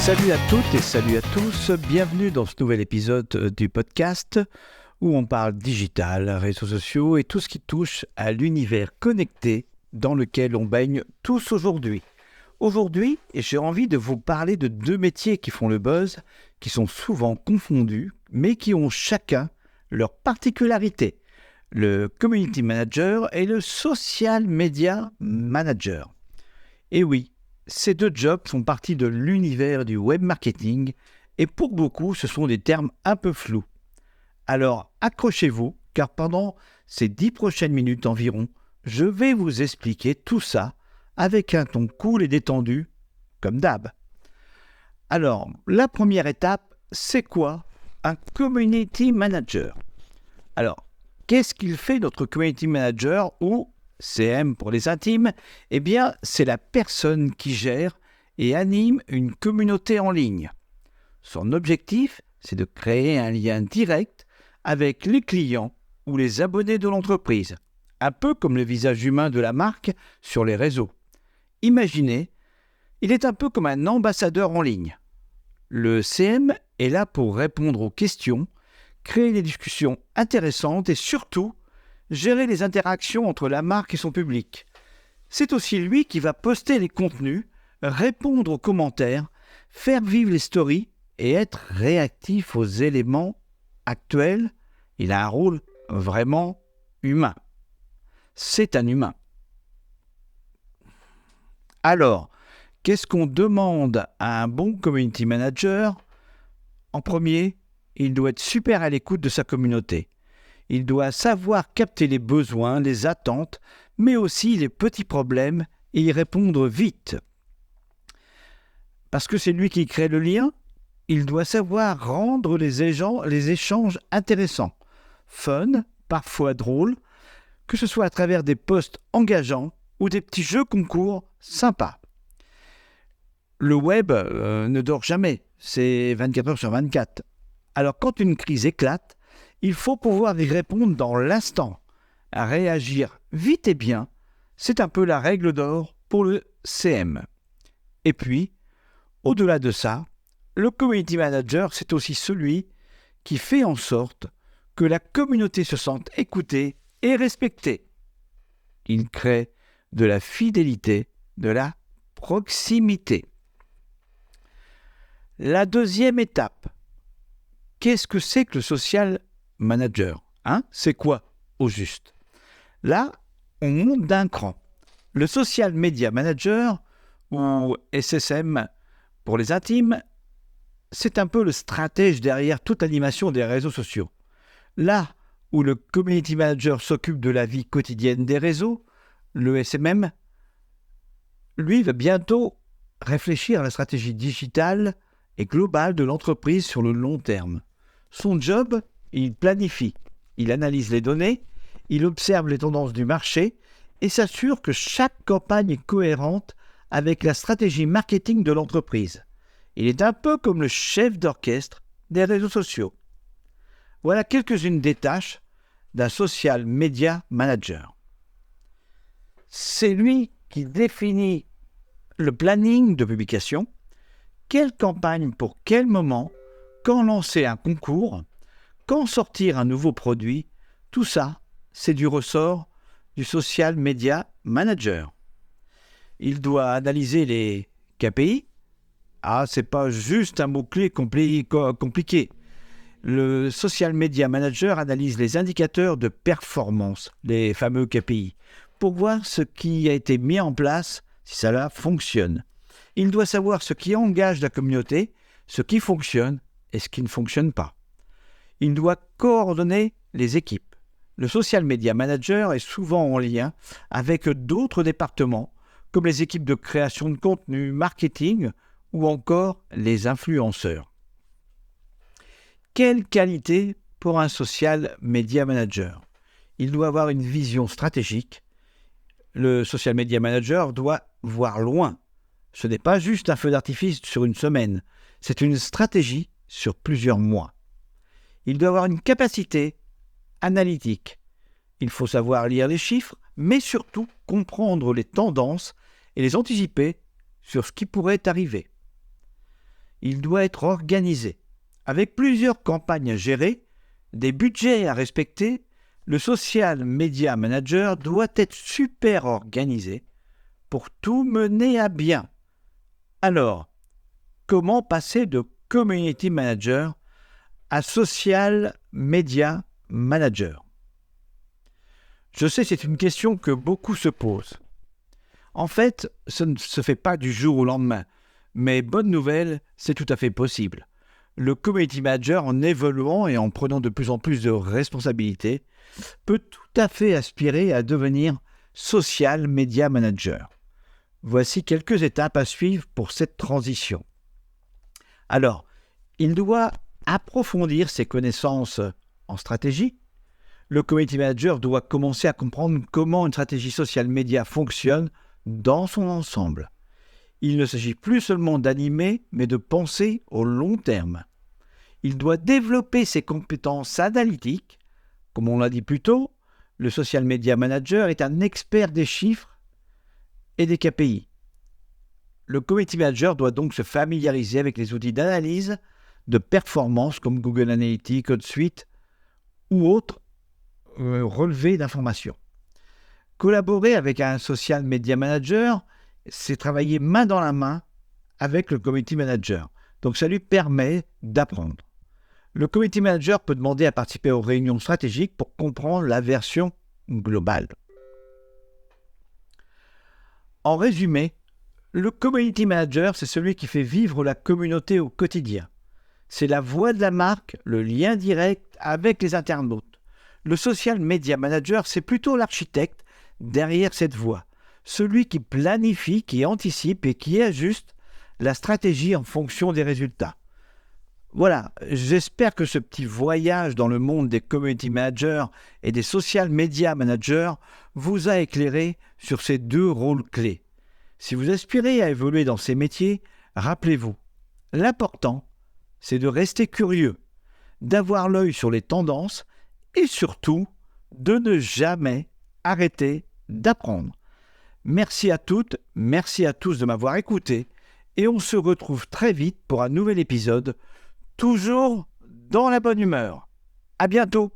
Salut à toutes et salut à tous, bienvenue dans ce nouvel épisode du podcast où on parle digital, réseaux sociaux et tout ce qui touche à l'univers connecté dans lequel on baigne tous aujourd'hui. Aujourd'hui, j'ai envie de vous parler de deux métiers qui font le buzz, qui sont souvent confondus, mais qui ont chacun leur particularité. Le Community Manager et le Social Media Manager. Et oui, ces deux jobs font partie de l'univers du web marketing et pour beaucoup, ce sont des termes un peu flous. Alors, accrochez-vous, car pendant ces 10 prochaines minutes environ, je vais vous expliquer tout ça avec un ton cool et détendu, comme d'hab. Alors, la première étape, c'est quoi un Community Manager? Alors, qu'est-ce qu'il fait notre Community Manager ou CM pour les intimes? Eh bien, c'est la personne qui gère et anime une communauté en ligne. Son objectif, c'est de créer un lien direct avec les clients ou les abonnés de l'entreprise, un peu comme le visage humain de la marque sur les réseaux. Imaginez, il est un peu comme un ambassadeur en ligne. Le CM est là pour répondre aux questions, créer des discussions intéressantes et surtout, gérer les interactions entre la marque et son public. C'est aussi lui qui va poster les contenus, répondre aux commentaires, faire vivre les stories et être réactif aux éléments actuels. Il a un rôle vraiment humain. C'est un humain. Alors, qu'est-ce qu'on demande à un bon community manager? En premier, il doit être super à l'écoute de sa communauté. Il doit savoir capter les besoins, les attentes, mais aussi les petits problèmes et y répondre vite. Parce que c'est lui qui crée le lien, il doit savoir rendre les échanges intéressants, fun, parfois drôles, que ce soit à travers des posts engageants ou des petits jeux concours sympas. Le web ne dort jamais, c'est 24 heures sur 24. Alors quand une crise éclate, il faut pouvoir y répondre dans l'instant. À réagir vite et bien, c'est un peu la règle d'or pour le CM. Et puis, au-delà de ça, le Community Manager, c'est aussi celui qui fait en sorte que la communauté se sente écoutée et respectée. Il crée de la fidélité, de la proximité. La deuxième étape, qu'est-ce que c'est que le Social Manager? C'est quoi au juste? Là, on monte d'un cran. Le Social Media Manager, ou SSM pour les intimes, c'est un peu le stratège derrière toute l'animation des réseaux sociaux. Là où le Community Manager s'occupe de la vie quotidienne des réseaux, le SMM, lui, va bientôt réfléchir à la stratégie digitale et globale de l'entreprise sur le long terme. Son job, il planifie, il analyse les données, il observe les tendances du marché et s'assure que chaque campagne est cohérente avec la stratégie marketing de l'entreprise. Il est un peu comme le chef d'orchestre des réseaux sociaux. Voilà quelques-unes des tâches d'un Social Media Manager. C'est lui qui définit le planning de publication, quelle campagne pour quel moment, quand lancer un concours, quand sortir un nouveau produit, tout ça, c'est du ressort du Social Media Manager. Il doit analyser les KPI. C'est pas juste un mot-clé compliqué. Le Social Media Manager analyse les indicateurs de performance, les fameux KPI, pour voir ce qui a été mis en place, si cela fonctionne. Il doit savoir ce qui engage la communauté, ce qui fonctionne et ce qui ne fonctionne pas. Il doit coordonner les équipes. Le Social Media Manager est souvent en lien avec d'autres départements, comme les équipes de création de contenu, marketing ou encore les influenceurs. Quelle qualité pour un Social Media Manager? Il doit avoir une vision stratégique. Le Social Media Manager doit voir loin. Ce n'est pas juste un feu d'artifice sur une semaine, c'est une stratégie sur plusieurs mois. Il doit avoir une capacité analytique. Il faut savoir lire les chiffres, mais surtout comprendre les tendances et les anticiper sur ce qui pourrait arriver. il doit être organisé. Avec plusieurs campagnes à gérer, des budgets à respecter, le social media manager doit être super organisé pour tout mener à bien. Alors, comment passer de community manager à social media manager? Je sais, c'est une question que beaucoup se posent. En fait, ça ne se fait pas du jour au lendemain, mais bonne nouvelle, c'est tout à fait possible. Le community manager, en évoluant et en prenant de plus en plus de responsabilités, peut tout à fait aspirer à devenir social media manager. Voici quelques étapes à suivre pour cette transition. Alors, il doit approfondir ses connaissances en stratégie. Le community manager doit commencer à comprendre comment une stratégie social media fonctionne dans son ensemble. Il ne s'agit plus seulement d'animer, mais de penser au long terme. Il doit développer ses compétences analytiques. Comme on l'a dit plus tôt, le social media manager est un expert des chiffres et des KPI. Le community manager doit donc se familiariser avec les outils d'analyse de performance comme Google Analytics, HotSuite ou autres relevés d'informations. Collaborer avec un social media manager, c'est travailler main dans la main avec le community manager. Donc ça lui permet d'apprendre. Le community manager peut demander à participer aux réunions stratégiques pour comprendre la version globale. En résumé, le community manager, c'est celui qui fait vivre la communauté au quotidien. C'est la voix de la marque, le lien direct avec les internautes. Le social media manager, c'est plutôt l'architecte derrière cette voix, celui qui planifie, qui anticipe et qui ajuste la stratégie en fonction des résultats. Voilà, j'espère que ce petit voyage dans le monde des community managers et des social media managers vous a éclairé sur ces deux rôles clés. Si vous aspirez à évoluer dans ces métiers, rappelez-vous, l'important, c'est de rester curieux, d'avoir l'œil sur les tendances et surtout de ne jamais arrêter d'apprendre. Merci à toutes, merci à tous de m'avoir écouté et on se retrouve très vite pour un nouvel épisode, toujours dans la bonne humeur. À bientôt!